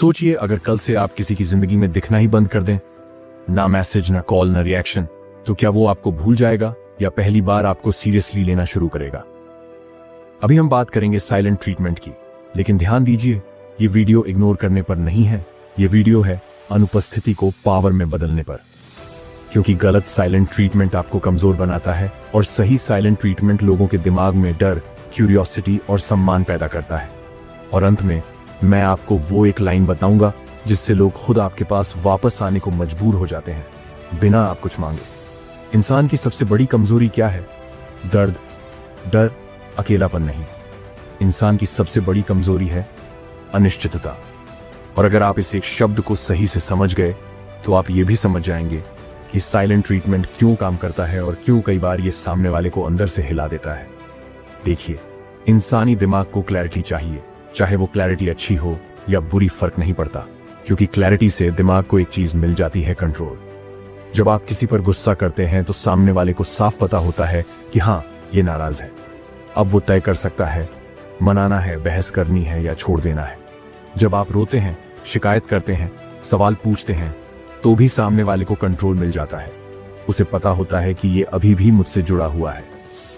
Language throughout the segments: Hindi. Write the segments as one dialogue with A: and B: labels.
A: सोचिए अगर कल से आप किसी की जिंदगी में दिखना ही बंद कर दें, ना मैसेज, ना कॉल, ना रिएक्शन, तो क्या वो आपको भूल जाएगा या पहली बार आपको सीरियसली लेना शुरू करेगा? अभी हम बात करेंगे साइलेंट ट्रीटमेंट की, लेकिन ध्यान दीजिए, ये वीडियो इग्नोर करने पर नहीं है। ये वीडियो है अनुपस्थिति को पावर में बदलने पर, क्योंकि गलत साइलेंट ट्रीटमेंट आपको कमजोर बनाता है और सही साइलेंट ट्रीटमेंट लोगों के दिमाग में डर, क्यूरियोसिटी और सम्मान पैदा करता है। और अंत में मैं आपको वो एक लाइन बताऊंगा जिससे लोग खुद आपके पास वापस आने को मजबूर हो जाते हैं, बिना आप कुछ मांगे। इंसान की सबसे बड़ी कमजोरी क्या है? दर्द, डर, अकेलापन नहीं। इंसान की सबसे बड़ी कमजोरी है अनिश्चितता। और अगर आप इस एक शब्द को सही से समझ गए तो आप ये भी समझ जाएंगे कि साइलेंट ट्रीटमेंट क्यों काम करता है और क्यों कई बार ये सामने वाले को अंदर से हिला देता है। देखिए, इंसानी दिमाग को क्लैरिटी चाहिए, चाहे वो क्लैरिटी अच्छी हो या बुरी, फर्क नहीं पड़ता, क्योंकि क्लैरिटी से दिमाग को एक चीज मिल जाती है, कंट्रोल। जब आप किसी पर गुस्सा करते हैं तो सामने वाले को साफ पता होता है कि हाँ, ये नाराज है। अब वो तय कर सकता है मनाना है, बहस करनी है या छोड़ देना है। जब आप रोते हैं, शिकायत करते हैं, सवाल पूछते हैं, तो भी सामने वाले को कंट्रोल मिल जाता है। उसे पता होता है कि ये अभी भी मुझसे जुड़ा हुआ है,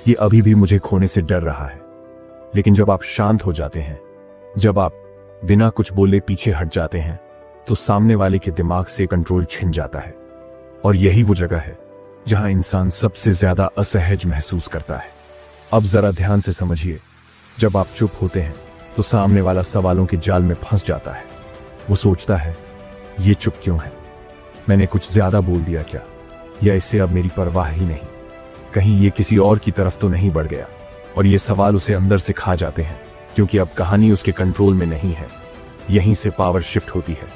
A: ये अभी भी मुझे खोने से डर रहा है। लेकिन जब आप शांत हो जाते हैं, जब आप बिना कुछ बोले पीछे हट जाते हैं, तो सामने वाले के दिमाग से कंट्रोल छिन जाता है। और यही वो जगह है जहां इंसान सबसे ज्यादा असहज महसूस करता है। अब जरा ध्यान से समझिए, जब आप चुप होते हैं तो सामने वाला सवालों के जाल में फंस जाता है। वो सोचता है, ये चुप क्यों है? मैंने कुछ ज्यादा बोल दिया क्या? या इससे अब मेरी परवाह ही नहीं? कहीं ये किसी और की तरफ तो नहीं बढ़ गया? और ये सवाल उसे अंदर से खा जाते हैं, क्योंकि अब कहानी उसके कंट्रोल में नहीं है। यहीं से पावर शिफ्ट होती है।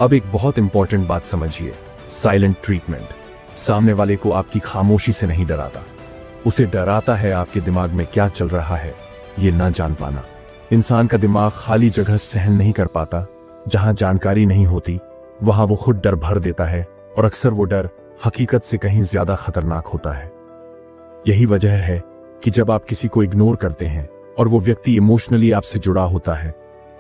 A: अब एक बहुत इंपॉर्टेंट बात समझिए, साइलेंट ट्रीटमेंट सामने वाले को आपकी खामोशी से नहीं डराता, उसे डराता है आपके दिमाग में क्या चल रहा है ये ना जान पाना। इंसान का दिमाग खाली जगह सहन नहीं कर पाता। जहां जानकारी नहीं होती वहां वो खुद डर भर देता है, और अक्सर वो डर हकीकत से कहीं ज्यादा खतरनाक होता है। यही वजह है कि जब आप किसी को इग्नोर करते हैं और वो व्यक्ति इमोशनली आपसे जुड़ा होता है,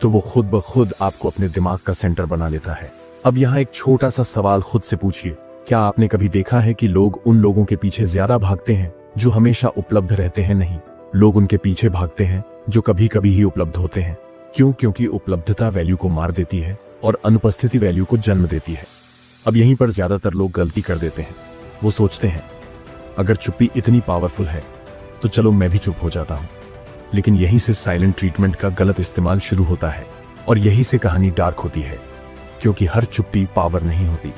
A: तो वो खुद ब खुद आपको अपने दिमाग का सेंटर बना लेता है। अब यहाँ एक छोटा सा सवाल खुद से पूछिए, क्या आपने कभी देखा है कि लोग उन लोगों के पीछे ज्यादा भागते हैं जो हमेशा उपलब्ध रहते हैं? नहीं, लोग उनके पीछे भागते हैं जो कभी कभी ही उपलब्ध होते हैं। क्यों? क्योंकि उपलब्धता वैल्यू को मार देती है और अनुपस्थिति वैल्यू को जन्म देती है। अब यहीं पर ज्यादातर लोग गलती कर देते हैं। वो सोचते हैं, अगर चुप्पी इतनी पावरफुल है तो चलो मैं भी चुप हो जाता हूं। लेकिन यहीं से साइलेंट ट्रीटमेंट का गलत इस्तेमाल शुरू होता है, और यहीं से कहानी डार्क होती है, क्योंकि हर चुप्पी पावर नहीं होती।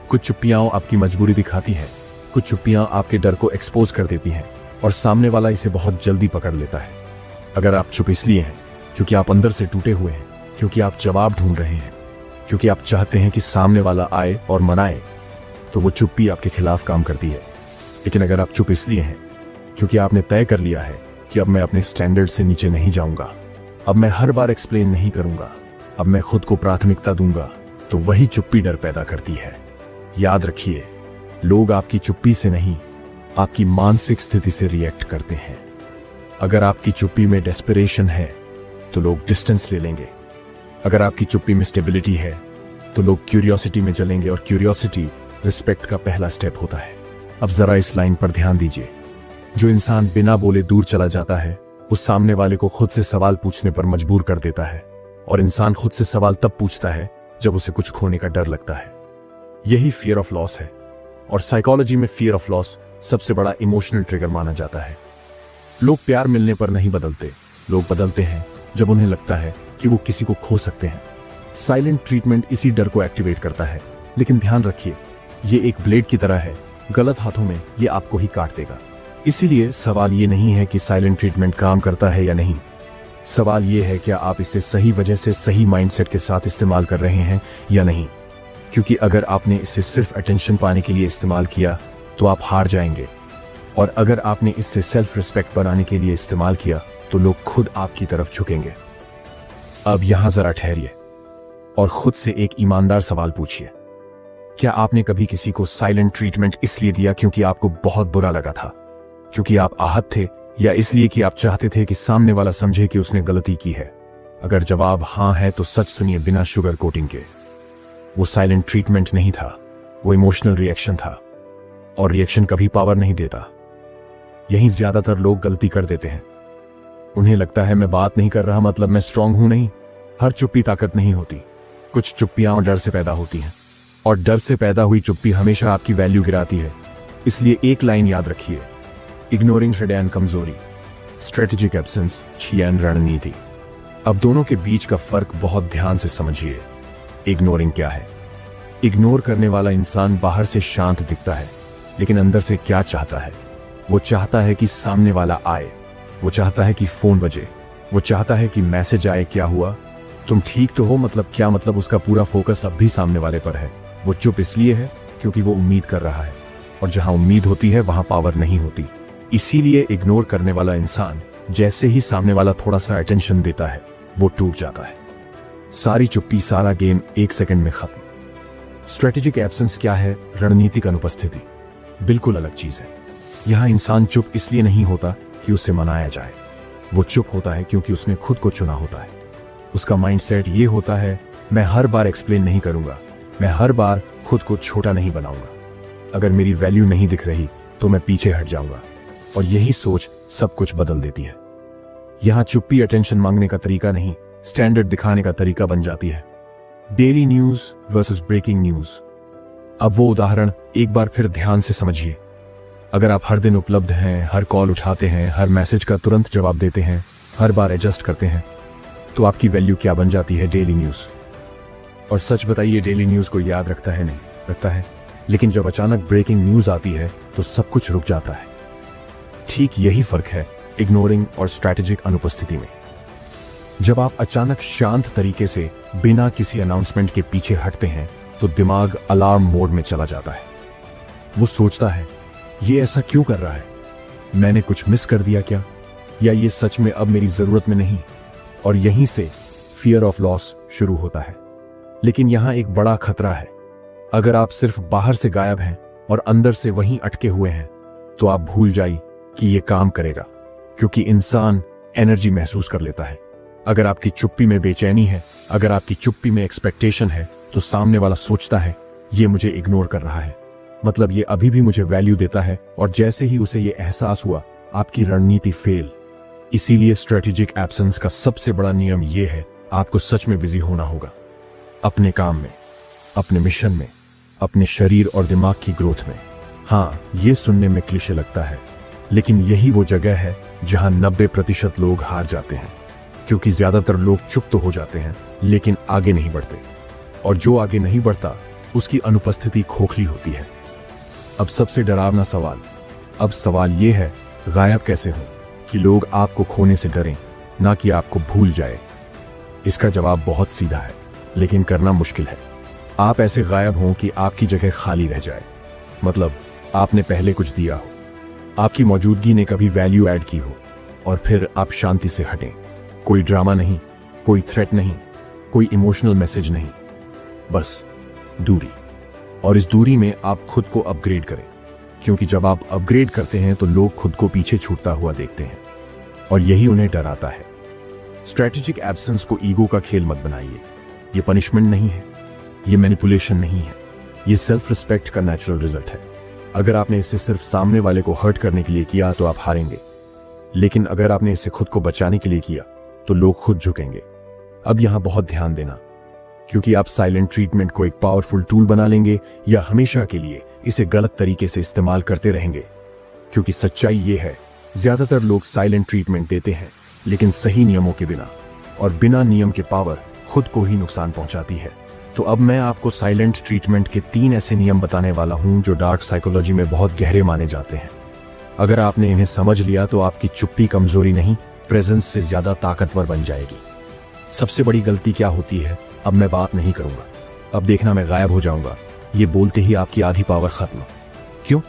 A: कुछ चुप्पियां आपकी मजबूरी दिखाती है, कुछ चुप्पियां आपके डर को एक्सपोज कर देती हैं, और सामने वाला इसे बहुत जल्दी पकड़ लेता है। अगर आप चुप इसलिए हैं क्योंकि आप अंदर से टूटे हुए हैं, क्योंकि आप जवाब ढूंढ रहे हैं, क्योंकि आप चाहते हैं कि सामने वाला आए और मनाए, तो वो चुप्पी आपके खिलाफ काम करती है। लेकिन अगर आप चुप इसलिए हैं क्योंकि आपने तय कर लिया है कि अब मैं अपने स्टैंडर्ड से नीचे नहीं जाऊंगा, अब मैं हर बार एक्सप्लेन नहीं करूंगा, अब मैं खुद को प्राथमिकता दूंगा, तो वही चुप्पी डर पैदा करती है। याद रखिए, लोग आपकी चुप्पी से नहीं, आपकी मानसिक स्थिति से रिएक्ट करते हैं। अगर आपकी चुप्पी में डेस्परेशन है तो लोग डिस्टेंस ले लेंगे। अगर आपकी चुप्पी में स्टेबिलिटी है तो लोग क्यूरियोसिटी में चलेंगे, और क्यूरियोसिटी रिस्पेक्ट का पहला स्टेप होता है। अब जरा इस लाइन पर ध्यान दीजिए, जो इंसान बिना बोले दूर चला जाता है वो सामने वाले को खुद से सवाल पूछने पर मजबूर कर देता है, और इंसान खुद से सवाल तब पूछता है जब उसे कुछ खोने का डर लगता है। यही फियर ऑफ लॉस है, और साइकोलॉजी में फियर ऑफ लॉस सबसे बड़ा इमोशनल ट्रिगर माना जाता है। लोग प्यार मिलने पर नहीं बदलते, लोग बदलते हैं जब उन्हें लगता है कि वो किसी को खो सकते हैं। साइलेंट ट्रीटमेंट इसी डर को एक्टिवेट करता है, लेकिन ध्यान रखिए, ये एक ब्लेड की तरह है, गलत हाथों में ये आपको ही काट देगा। इसीलिए सवाल ये नहीं है कि साइलेंट ट्रीटमेंट काम करता है या नहीं, सवाल ये है क्या आप इसे सही वजह से, सही माइंडसेट के साथ इस्तेमाल कर रहे हैं या नहीं। क्योंकि अगर आपने इसे सिर्फ अटेंशन पाने के लिए इस्तेमाल किया तो आप हार जाएंगे, और अगर आपने इससे सेल्फ रिस्पेक्ट बनाने के लिए इस्तेमाल किया तो लोग खुद आपकी तरफ झुकेंगे। अब यहां जरा ठहरिए और खुद से एक ईमानदार सवाल पूछिए, क्या आपने कभी किसी को साइलेंट ट्रीटमेंट इसलिए दिया क्योंकि आपको बहुत बुरा लगा था, क्योंकि आप आहत थे, या इसलिए कि आप चाहते थे कि सामने वाला समझे कि उसने गलती की है? अगर जवाब हां है तो सच सुनिए बिना शुगर कोटिंग के। वो साइलेंट ट्रीटमेंट नहीं था, वो इमोशनल रिएक्शन था, और रिएक्शन कभी पावर नहीं देता। यही ज्यादातर लोग गलती कर देते हैं। उन्हें लगता है मैं बात नहीं कर रहा मतलब मैं स्ट्रांग हूं। नहीं, हर चुप्पी ताकत नहीं होती। कुछ चुप्पियां डर से पैदा होती हैं, और डर से पैदा हुई चुप्पी हमेशा आपकी वैल्यू गिराती है। इसलिए एक लाइन याद रखिए, इग्नोरिंग शैतान कमजोरी, स्ट्रेटेजिक एब्सेंस छियान रणनीति। अब दोनों के बीच का फर्क बहुत ध्यान से समझिए। इग्नोरिंग क्या है? इग्नोर करने वाला इंसान बाहर से शांत दिखता है, लेकिन अंदर से क्या चाहता है? वो चाहता है कि सामने वाला आए, वो चाहता है कि फोन बजे, वो चाहता है कि मैसेज आए, क्या हुआ, तुम ठीक तो हो, मतलब क्या, मतलब उसका पूरा फोकस अब भी सामने वाले पर है। वो चुप इसलिए है क्योंकि वो उम्मीद कर रहा है, और जहां उम्मीद होती है वहां पावर नहीं होती। इसीलिए इग्नोर करने वाला इंसान जैसे ही सामने वाला थोड़ा सा अटेंशन देता है वो टूट जाता है। सारी चुप्पी, सारा गेम 1 सेकंड में खत्म। स्ट्रेटेजिक एब्सेंस क्या है? रणनीतिक अनुपस्थिति। बिल्कुल अलग चीज है। यहां इंसान चुप इसलिए नहीं होता कि उसे मनाया जाए, वो चुप होता है क्योंकि उसने खुद को चुना होता है। उसका माइंडसेट ये होता है, मैं हर बार एक्सप्लेन नहीं करूंगा, मैं हर बार खुद को छोटा नहीं बनाऊंगा, अगर मेरी वैल्यू नहीं दिख रही तो मैं पीछे हट जाऊंगा। और यही सोच सब कुछ बदल देती है। यहां चुप्पी अटेंशन मांगने का तरीका नहीं, स्टैंडर्ड दिखाने का तरीका बन जाती है। Daily news versus breaking news. अब वो उदाहरण एक बार फिर ध्यान से समझिए। अगर आप हर दिन उपलब्ध हैं, हर कॉल उठाते हैं, हर मैसेज का तुरंत जवाब देते हैं, हर बार एडजस्ट करते हैं, तो आपकी वैल्यू क्या बन जाती है? Daily news. और सच बताइए, डेली न्यूज को याद रखता है? नहीं रखता है। लेकिन जब अचानक ब्रेकिंग न्यूज आती है तो सब कुछ रुक जाता है। ठीक यही फर्क है इग्नोरिंग और स्ट्रैटेजिक अनुपस्थिति में। जब आप अचानक शांत तरीके से बिना किसी अनाउंसमेंट के पीछे हटते हैं तो दिमाग अलार्म मोड में चला जाता है। वो सोचता है, ये ऐसा क्यों कर रहा है? मैंने कुछ मिस कर दिया क्या? या ये सच में अब मेरी जरूरत में नहीं? और यहीं से फियर ऑफ लॉस शुरू होता है। लेकिन यहां एक बड़ा खतरा है। अगर आप सिर्फ बाहर से गायब हैं और अंदर से वहीं अटके हुए हैं तो आप भूल जाइए कि ये काम करेगा, क्योंकि इंसान एनर्जी महसूस कर लेता है। अगर आपकी चुप्पी में बेचैनी है, अगर आपकी चुप्पी में एक्सपेक्टेशन है, तो सामने वाला सोचता है ये मुझे इग्नोर कर रहा है, मतलब ये अभी भी मुझे वैल्यू देता है। और जैसे ही उसे ये एहसास हुआ, आपकी रणनीति फेल। इसीलिए स्ट्रेटेजिक एब्सेंस का सबसे बड़ा नियम यह है, आपको सच में बिजी होना होगा, अपने काम में, अपने मिशन में, अपने शरीर और दिमाग की ग्रोथ में। हाँ, ये सुनने में क्लीशे लगता है, लेकिन यही वो जगह है जहां 90% लोग हार जाते हैं, क्योंकि ज्यादातर लोग चुप तो हो जाते हैं लेकिन आगे नहीं बढ़ते, और जो आगे नहीं बढ़ता उसकी अनुपस्थिति खोखली होती है। अब सबसे डरावना सवाल, अब सवाल यह है, गायब कैसे हो कि लोग आपको खोने से डरें, ना कि आपको भूल जाए। इसका जवाब बहुत सीधा है, लेकिन करना मुश्किल है। आप ऐसे गायब हों कि आपकी जगह खाली रह जाए, मतलब आपने पहले कुछ दिया हो, आपकी मौजूदगी ने कभी वैल्यू ऐड की हो, और फिर आप शांति से हटें। कोई ड्रामा नहीं, कोई थ्रेट नहीं, कोई इमोशनल मैसेज नहीं, बस दूरी। और इस दूरी में आप खुद को अपग्रेड करें, क्योंकि जब आप अपग्रेड करते हैं तो लोग खुद को पीछे छूटता हुआ देखते हैं, और यही उन्हें डराता है। स्ट्रेटेजिक एब्सेंस को ईगो का खेल मत बनाइए। ये पनिशमेंट नहीं है, ये मैनिपुलेशन नहीं है, ये सेल्फ रिस्पेक्ट का नेचुरल रिजल्ट है। अगर आपने इसे सिर्फ सामने वाले को हर्ट करने के लिए किया तो आप हारेंगे, लेकिन अगर आपने इसे खुद को बचाने के लिए किया तो लोग खुद झुकेंगे। अब यहां बहुत ध्यान देना, क्योंकि आप साइलेंट ट्रीटमेंट को एक पावरफुल टूल बना लेंगे या हमेशा के लिए इसे गलत तरीके से इस्तेमाल करते रहेंगे। क्योंकि सच्चाई ये है, ज्यादातर लोग साइलेंट ट्रीटमेंट देते हैं, लेकिन सही नियमों के बिना, और बिना नियम के पावर खुद को ही नुकसान पहुंचाती है। तो अब मैं आपको साइलेंट ट्रीटमेंट के 3 ऐसे नियम बताने वाला हूं जो डार्क साइकोलॉजी में बहुत गहरे माने जाते हैं। अगर आपने इन्हें समझ लिया तो आपकी चुप्पी कमजोरी नहीं, प्रेजेंस से ज्यादा ताकतवर बन जाएगी। सबसे बड़ी गलती क्या होती है? अब मैं बात नहीं करूंगा, अब देखना मैं गायब हो जाऊंगा, ये बोलते ही आपकी आधी पावर खत्म। क्यों?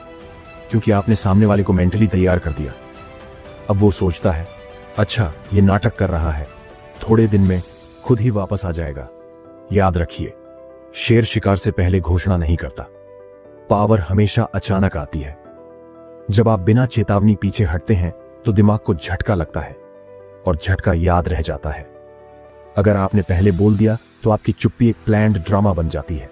A: क्योंकि आपने सामने वाले को मेंटली तैयार कर दिया। अब वो सोचता है, अच्छा ये नाटक कर रहा है, थोड़े दिन में खुद ही वापस आ जाएगा। याद रखिए, शेर शिकार से पहले घोषणा नहीं करता। पावर हमेशा अचानक आती है। जब आप बिना चेतावनी पीछे हटते हैं तो दिमाग को झटका लगता है, और झटका याद रह जाता है। अगर आपने पहले बोल दिया तो आपकी चुप्पी एक प्लान्ड ड्रामा बन जाती है।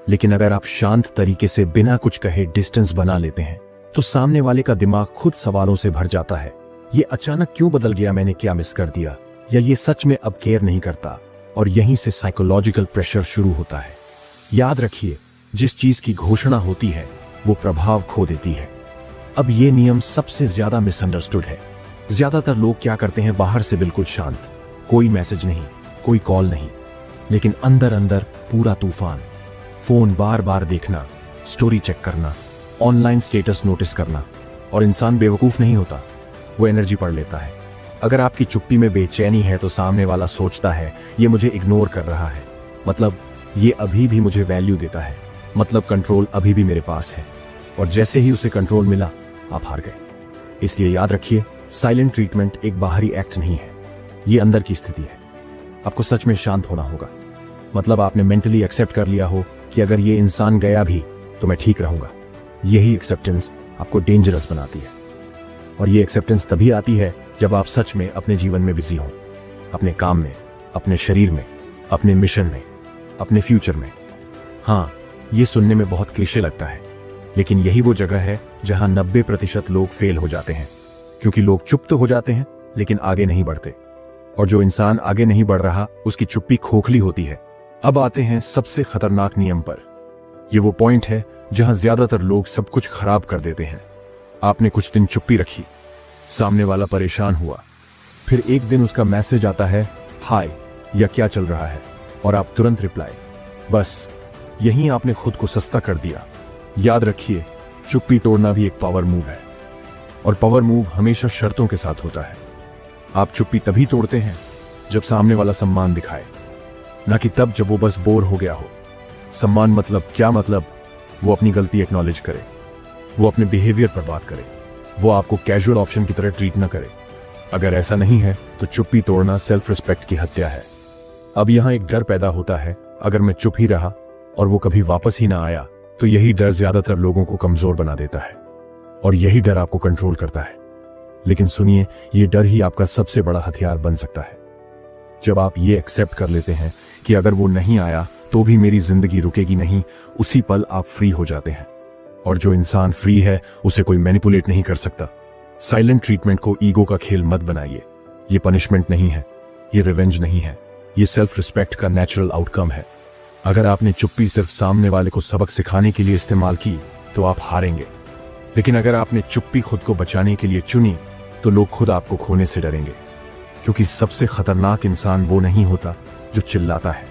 A: लेकिन अगर आप शांत तरीके से बिना कुछ कहे डिस्टेंस बना लेते हैं तो सामने वाले का दिमाग खुद सवालों से भर जाता है। ये अचानक क्यों बदल गया, मैंने क्या मिस कर दिया, या ये सच में अब केयर नहीं करता। और यहीं से साइकोलॉजिकल प्रेशर शुरू होता है। याद रखिए, जिस चीज की घोषणा होती है वो प्रभाव खो देती है। अब ये नियम सबसे ज्यादा मिसअंडरस्टूड है। ज्यादातर लोग क्या करते हैं, बाहर से बिल्कुल शांत, कोई मैसेज नहीं, कोई कॉल नहीं, लेकिन अंदर अंदर पूरा तूफान। फोन बार बार देखना, स्टोरी चेक करना, ऑनलाइन स्टेटस नोटिस करना। और इंसान बेवकूफ नहीं होता, वो एनर्जी पढ़ लेता है। अगर आपकी चुप्पी में बेचैनी है तो सामने वाला सोचता है ये मुझे इग्नोर कर रहा है, मतलब ये अभी भी मुझे वैल्यू देता है, मतलब कंट्रोल अभी भी मेरे पास है। और जैसे ही उसे कंट्रोल मिला, आप हार गए। इसलिए याद रखिए, साइलेंट ट्रीटमेंट एक बाहरी एक्ट नहीं है, ये अंदर की स्थिति है। आपको सच में शांत होना होगा, मतलब आपने मेंटली एक्सेप्ट कर लिया हो कि अगर ये इंसान गया भी तो मैं ठीक रहूंगा। यही एक्सेप्टेंस आपको डेंजरस बनाती है। और ये एक्सेप्टेंस तभी आती है जब आप सच में अपने जीवन में बिजी हो, अपने काम में, अपने शरीर में, अपने मिशन में, अपने फ्यूचर में। हाँ, ये सुनने में बहुत क्लीशे लगता है, लेकिन यही वो जगह है जहां 90% लोग फेल हो जाते हैं। क्योंकि लोग चुप तो हो जाते हैं लेकिन आगे नहीं बढ़ते। और जो इंसान आगे नहीं बढ़ रहा, उसकी चुप्पी खोखली होती है। अब आते हैं सबसे खतरनाक नियम पर। ये वो पॉइंट है जहां ज्यादातर लोग सब कुछ खराब कर देते हैं। आपने कुछ दिन चुप्पी रखी, सामने वाला परेशान हुआ, फिर एक दिन उसका मैसेज आता है, हाय या क्या चल रहा है, और आप तुरंत रिप्लाई। बस यहीं आपने खुद को सस्ता कर दिया। याद रखिए, चुप्पी तोड़ना भी एक पावर मूव है, और पावर मूव हमेशा शर्तों के साथ होता है। आप चुप्पी तभी तोड़ते हैं जब सामने वाला सम्मान दिखाए, ना कि तब जब वो बस बोर हो गया हो। सम्मान मतलब क्या, मतलब वो अपनी गलती एक्नॉलेज करे, वो अपने बिहेवियर पर बात करे, वो आपको कैजुअल ऑप्शन की तरह ट्रीट ना करे। अगर ऐसा नहीं है तो चुप्पी तोड़ना सेल्फ रिस्पेक्ट की हत्या है। अब यहां एक डर पैदा होता है, अगर मैं चुप ही रहा और वो कभी वापस ही ना आया तो यही डर ज्यादातर लोगों को कमजोर बना देता है, और यही डर आपको कंट्रोल करता है। लेकिन सुनिए, ये डर ही आपका सबसे बड़ा हथियार बन सकता है। जब आप ये एक्सेप्ट कर लेते हैं कि अगर वो नहीं आया तो भी मेरी जिंदगी रुकेगी नहीं, उसी पल आप फ्री हो जाते हैं। और जो इंसान फ्री है उसे कोई मैनिपुलेट नहीं कर सकता। साइलेंट ट्रीटमेंट को ईगो का खेल मत बनाइए। ये पनिशमेंट नहीं है, ये रिवेंज नहीं है, ये सेल्फ रिस्पेक्ट का नेचुरल आउटकम है। अगर आपने चुप्पी सिर्फ सामने वाले को सबक सिखाने के लिए इस्तेमाल की तो आप हारेंगे, लेकिन अगर आपने चुप्पी खुद को बचाने के लिए चुनी तो लोग खुद आपको खोने से डरेंगे। क्योंकि सबसे खतरनाक इंसान वो नहीं होता जो चिल्लाता है,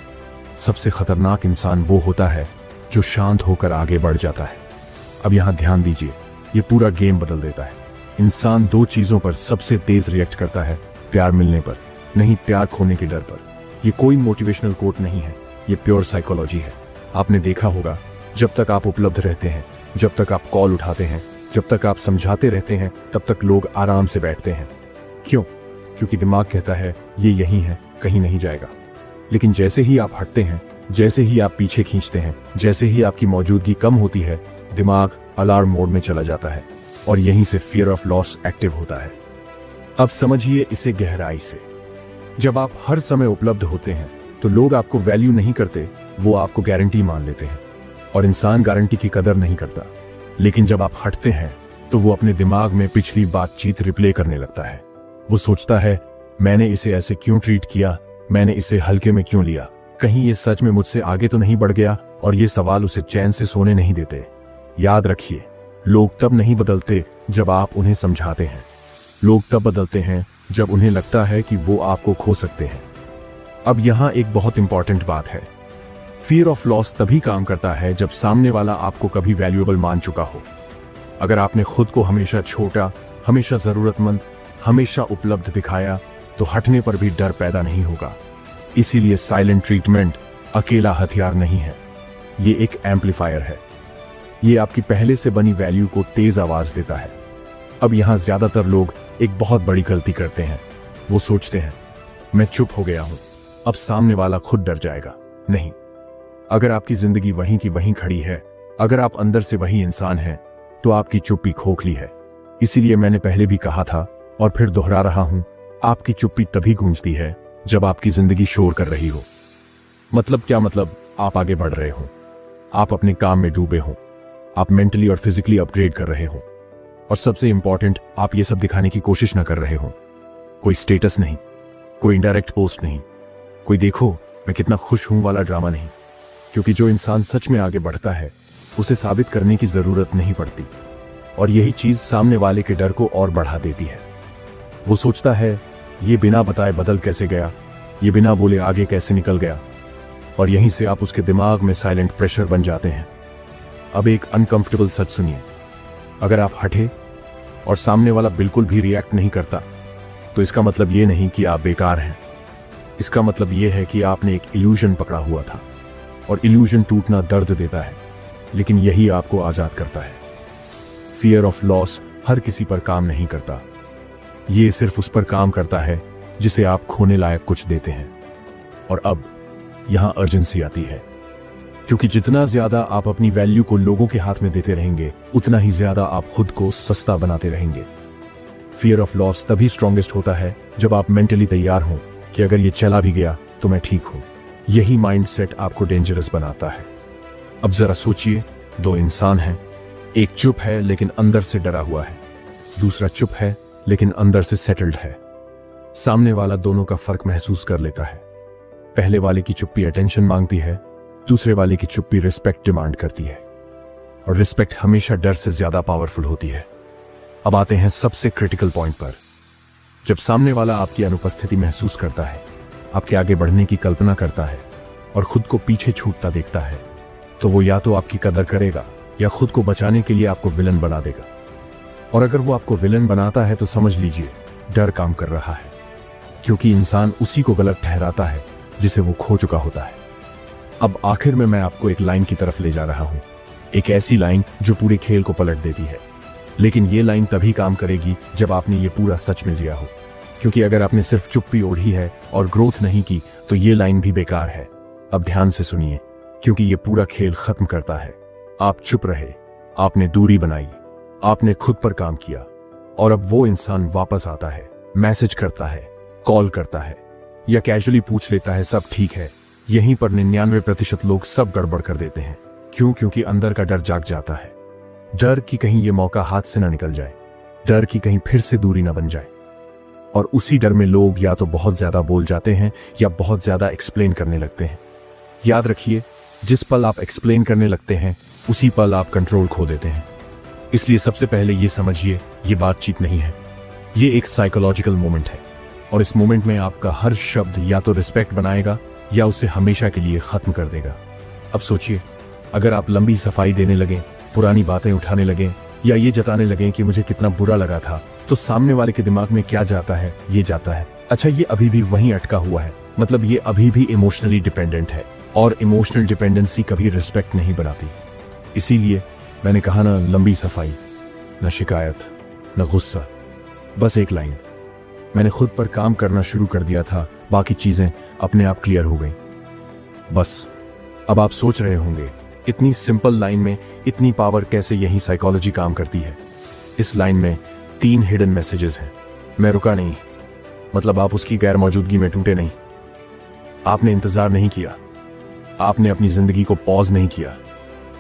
A: सबसे खतरनाक इंसान वो होता है जो शांत होकर आगे बढ़ जाता है। अब यहां ध्यान दीजिए, ये पूरा गेम बदल देता है। इंसान दो चीजों पर सबसे तेज रिएक्ट करता है, प्यार मिलने पर, नहीं प्यार खोने के डर पर। ये कोई मोटिवेशनल कोट नहीं है, ये प्योर साइकोलॉजी है। आपने देखा होगा, जब तक आप उपलब्ध रहते हैं, जब तक आप कॉल उठाते हैं, जब तक आप समझाते रहते हैं, तब तक लोग आराम से बैठते हैं। क्यों? क्योंकि दिमाग कहता है ये यही है, कहीं नहीं जाएगा। लेकिन जैसे ही आप हटते हैं, जैसे ही आप पीछे खींचते हैं, जैसे ही आपकी मौजूदगी कम होती है, दिमाग अलार्म मोड में चला जाता है, और यहीं से फियर ऑफ लॉस एक्टिव होता है। अब समझिए इसे गहराई से। जब आप हर समय उपलब्ध होते हैं तो लोग आपको वैल्यू नहीं करते, वो आपको गारंटी मान लेते हैं, और इंसान गारंटी की कदर नहीं करता। लेकिन जब आप हटते हैं तो वो अपने दिमाग में पिछली बातचीत रिप्ले करने लगता है। वो सोचता है, मैंने इसे ऐसे क्यों ट्रीट किया, मैंने इसे हल्के में क्यों लिया, कहीं ये सच में मुझसे आगे तो नहीं बढ़ गया। और ये सवाल उसे चैन से सोने नहीं देते। याद रखिए, लोग तब नहीं बदलते जब आप उन्हें समझाते हैं, लोग तब बदलते हैं जब उन्हें लगता है कि वो आपको खो सकते हैं। अब यहां एक बहुत इंपॉर्टेंट बात है, फियर ऑफ लॉस तभी काम करता है जब सामने वाला आपको कभी वैल्यूएबल मान चुका हो। अगर आपने खुद को हमेशा छोटा, हमेशा जरूरतमंद, हमेशा उपलब्ध दिखाया तो हटने पर भी डर पैदा नहीं होगा। इसीलिए साइलेंट ट्रीटमेंट अकेला हथियार नहीं है, ये एक एम्पलीफायर है। ये आपकी पहले से बनी वैल्यू को तेज आवाज देता है। अब यहां ज्यादातर लोग एक बहुत बड़ी गलती करते हैं। वो सोचते हैं, मैं चुप हो गया हूं, अब सामने वाला खुद डर जाएगा। नहीं, अगर आपकी जिंदगी वहीं की वहीं खड़ी है, अगर आप अंदर से वही इंसान हैं, तो आपकी चुप्पी खोखली है। इसीलिए मैंने पहले भी कहा था और फिर दोहरा रहा हूं, आपकी चुप्पी तभी गूंजती है जब आपकी जिंदगी शोर कर रही हो। मतलब क्या? मतलब आप आगे बढ़ रहे हो, आप अपने काम में डूबे हो, आप मेंटली और फिजिकली अपग्रेड कर रहे हो, और सबसे इंपॉर्टेंट, आप ये सब दिखाने की कोशिश ना कर रहे हो। कोई स्टेटस नहीं, कोई इनडायरेक्ट पोस्ट नहीं, कोई देखो मैं कितना खुश हूं वाला ड्रामा नहीं। क्योंकि जो इंसान सच में आगे बढ़ता है उसे साबित करने की जरूरत नहीं पड़ती, और यही चीज सामने वाले के डर को और बढ़ा देती है। वो सोचता है ये बिना बताए बदल कैसे गया, ये बिना बोले आगे कैसे निकल गया, और यहीं से आप उसके दिमाग में साइलेंट प्रेशर बन जाते हैं। अब एक अनकंफर्टेबल सच सुनिए, अगर आप हटे और सामने वाला बिल्कुल भी रिएक्ट नहीं करता तो इसका मतलब ये नहीं कि आप बेकार हैं। इसका मतलब ये है कि आपने एक इल्यूजन पकड़ा हुआ था, और इल्यूजन टूटना दर्द देता है, लेकिन यही आपको आजाद करता है। फियर ऑफ लॉस हर किसी पर काम नहीं करता, ये सिर्फ उस पर काम करता है जिसे आप खोने लायक कुछ देते हैं। और अब यहां अर्जेंसी आती है, क्योंकि जितना ज्यादा आप अपनी वैल्यू को लोगों के हाथ में देते रहेंगे उतना ही ज्यादा आप खुद को सस्ता बनाते रहेंगे। फियर ऑफ लॉस तभी स्ट्रॉन्गेस्ट होता है जब आप मेंटली तैयार हों कि अगर ये चला भी गया तो मैं ठीक हूं। यही माइंडसेट आपको डेंजरस बनाता है। अब जरा सोचिए, दो इंसान हैं, एक चुप है लेकिन अंदर से डरा हुआ है, दूसरा चुप है लेकिन अंदर से सेटल्ड है। सामने वाला दोनों का फर्क महसूस कर लेता है। पहले वाले की चुप्पी अटेंशन मांगती है, दूसरे वाले की चुप्पी रिस्पेक्ट डिमांड करती है, और रिस्पेक्ट हमेशा डर से ज्यादा पावरफुल होती है। अब आते हैं सबसे क्रिटिकल पॉइंट पर। जब सामने वाला आपकी अनुपस्थिति महसूस करता है, आपके आगे बढ़ने की कल्पना करता है और खुद को पीछे छूटता देखता है, तो वो या तो आपकी कदर करेगा या खुद को बचाने के लिए आपको विलन बना देगा। और अगर वो आपको विलन बनाता है तो समझ लीजिए डर काम कर रहा है, क्योंकि इंसान उसी को गलत ठहराता है जिसे वो खो चुका होता है। अब आखिर में मैं आपको एक लाइन की तरफ ले जा रहा हूं, एक ऐसी लाइन जो पूरे खेल को पलट देती है। लेकिन ये लाइन तभी काम करेगी जब आपने ये पूरा सच में जिया हो, क्योंकि अगर आपने सिर्फ चुप्पी ओढ़ी है और ग्रोथ नहीं की तो ये लाइन भी बेकार है। अब ध्यान से सुनिए, क्योंकि ये पूरा खेल खत्म करता है। आप चुप रहे, आपने दूरी बनाई, आपने खुद पर काम किया, और अब वो इंसान वापस आता है, मैसेज करता है, कॉल करता है, या कैजुअली पूछ लेता है सब ठीक है। यहीं पर 99% लोग सब गड़बड़ कर देते हैं। क्यों? क्योंकि अंदर का डर जाग जाता है। डर कि कहीं ये मौका हाथ से ना निकल जाए, डर कि कहीं फिर से दूरी ना बन जाए। और उसी डर में लोग या तो बहुत ज्यादा बोल जाते हैं या बहुत ज्यादा एक्सप्लेन करने लगते हैं। याद रखिए, जिस पल आप एक्सप्लेन करने लगते हैं उसी पल आप कंट्रोल खो देते हैं। इसलिए सबसे पहले ये समझिए, ये बातचीत नहीं है, ये एक साइकोलॉजिकल मोमेंट है, और इस मोमेंट में आपका हर शब्द या तो रिस्पेक्ट बनाएगा या उसे हमेशा के लिए खत्म कर देगा। अब सोचिए, अगर आप लंबी सफाई देने लगे, पुरानी बातें उठाने लगे, या ये जताने लगे कि मुझे कितना बुरा लगा था, तो सामने वाले के दिमाग में क्या जाता है? ये जाता है, अच्छा ये अभी भी वहीं अटका हुआ है, मतलब ये अभी भी इमोशनली डिपेंडेंट है, और इमोशनल डिपेंडेंसी कभी रिस्पेक्ट नहीं बनाती। इसीलिए मैंने कहा ना, लंबी सफाई, न शिकायत, न गुस्सा, बस एक लाइन। मैंने खुद पर काम करना शुरू कर दिया था, बाकी चीजें अपने आप क्लियर हो गई। बस अब आप सोच रहे होंगे, इतनी सिंपल लाइन में इतनी पावर कैसे? यही साइकोलॉजी काम करती है। इस लाइन में 3 हिडन मैसेजेस हैं। मैं रुका नहीं, मतलब आप उसकी गैर मौजूदगी में टूटे नहीं, आपने इंतजार नहीं किया, आपने अपनी जिंदगी को पॉज नहीं किया।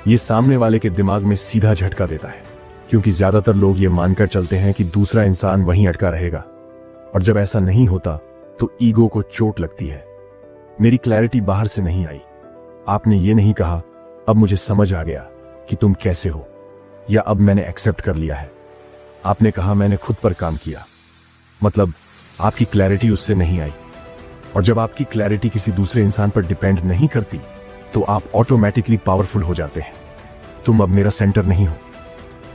A: ये सामने वाले के दिमाग में सीधा झटका देता है, क्योंकि ज्यादातर लोग ये मानकर चलते हैं कि दूसरा इंसान वहीं अटका रहेगा, और जब ऐसा नहीं होता तो ईगो को चोट लगती है। मेरी क्लैरिटी बाहर से नहीं आई, आपने ये नहीं कहा अब मुझे समझ आ गया कि तुम कैसे हो, या अब मैंने एक्सेप्ट कर लिया है। आपने कहा मैंने खुद पर काम किया, मतलब आपकी क्लैरिटी उससे नहीं आई। और जब आपकी क्लैरिटी किसी दूसरे इंसान पर डिपेंड नहीं करती तो आप ऑटोमेटिकली पावरफुल हो जाते हैं। तुम अब मेरा सेंटर नहीं हो,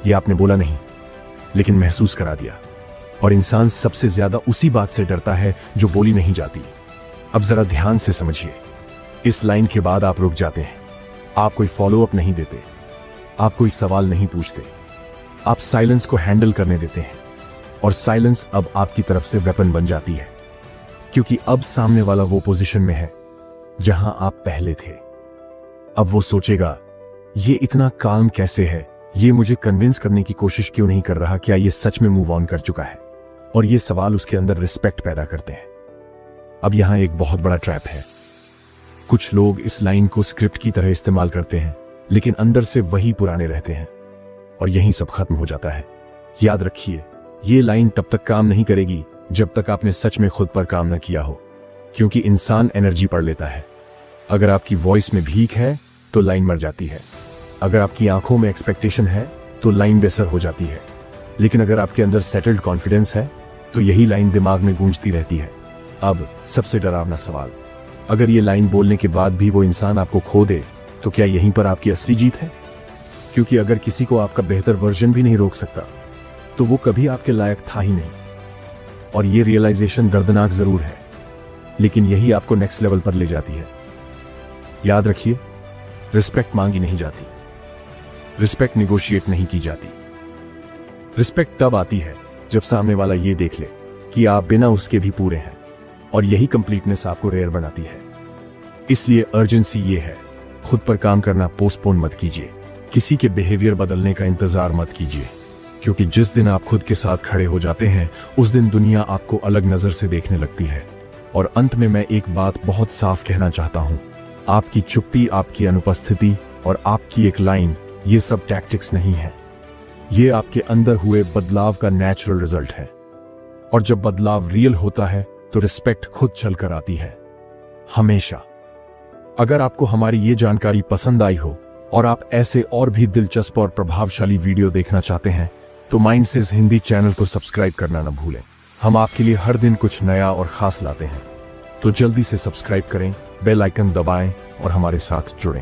A: यह आपने बोला नहीं, लेकिन महसूस करा दिया। और इंसान सबसे ज्यादा उसी बात से डरता है जो बोली नहीं जाती। अब जरा ध्यान से समझिए, इस लाइन के बाद आप रुक जाते हैं, आप कोई फॉलो अप नहीं देते, आप कोई सवाल नहीं पूछते, आप साइलेंस को हैंडल करने देते हैं, और साइलेंस अब आपकी तरफ से वेपन बन जाती है, क्योंकि अब सामने वाला वो पोजीशन में है जहां आप पहले थे। अब वो सोचेगा, ये इतना काम कैसे है, ये मुझे कन्विंस करने की कोशिश क्यों नहीं कर रहा, क्या ये सच में मूव ऑन कर चुका है? और ये सवाल उसके अंदर रिस्पेक्ट पैदा करते हैं। अब यहां एक बहुत बड़ा ट्रैप है। कुछ लोग इस लाइन को स्क्रिप्ट की तरह इस्तेमाल करते हैं, लेकिन अंदर से वही पुराने रहते हैं और यहीं सब खत्म हो जाता है। याद रखिए, ये लाइन तब तक काम नहीं करेगी जब तक आपने सच में खुद पर काम न किया हो, क्योंकि इंसान एनर्जी पढ़ लेता है। अगर आपकी वॉइस में भीख है तो लाइन मर जाती है, अगर आपकी आंखों में एक्सपेक्टेशन है तो लाइन बेसर हो जाती है, लेकिन अगर आपके अंदर सेटल्ड कॉन्फिडेंस है तो यही लाइन दिमाग में गूंजती रहती है। अब सबसे डरावना सवाल, अगर ये लाइन बोलने के बाद भी वो इंसान आपको खो दे तो क्या यहीं पर आपकी असली जीत है? क्योंकि अगर किसी को आपका बेहतर वर्जन भी नहीं रोक सकता तो वो कभी आपके लायक था ही नहीं। और ये रियलाइजेशन दर्दनाक जरूर है, लेकिन यही आपको नेक्स्ट लेवल पर ले जाती है। याद रखिए, रिस्पेक्ट मांगी नहीं जाती, रिस्पेक्ट निगोशिएट नहीं की जाती। रिस्पेक्ट तब आती है जब सामने वाला ये देख ले कि आप बिना उसके भी पूरे हैं, और यही कंप्लीटनेस आपको रेयर बनाती है। इसलिए अर्जेंसी ये है, खुद पर काम करना पोस्टपोन मत कीजिए, किसी के बिहेवियर बदलने का इंतजार मत कीजिए, क्योंकि जिस दिन आप खुद के साथ खड़े हो जाते हैं उस दिन दुनिया आपको अलग नजर से देखने लगती है। और अंत में मैं एक बात बहुत साफ कहना चाहता हूं, आपकी चुप्पी, आपकी अनुपस्थिति और आपकी एक लाइन, ये सब टैक्टिक्स नहीं है, ये आपके अंदर हुए बदलाव का नेचुरल रिजल्ट है। और जब बदलाव रियल होता है तो रिस्पेक्ट खुद चल कर आती है, हमेशा। अगर आपको हमारी ये जानकारी पसंद आई हो और आप ऐसे और भी दिलचस्प और प्रभावशाली वीडियो देखना चाहते हैं तो माइंडसेस हिंदी चैनल को सब्सक्राइब करना न भूलें। हम आपके लिए हर दिन कुछ नया और खास लाते हैं, तो जल्दी से सब्सक्राइब करें, बेल आइकन दबाएं और हमारे साथ जुड़ें।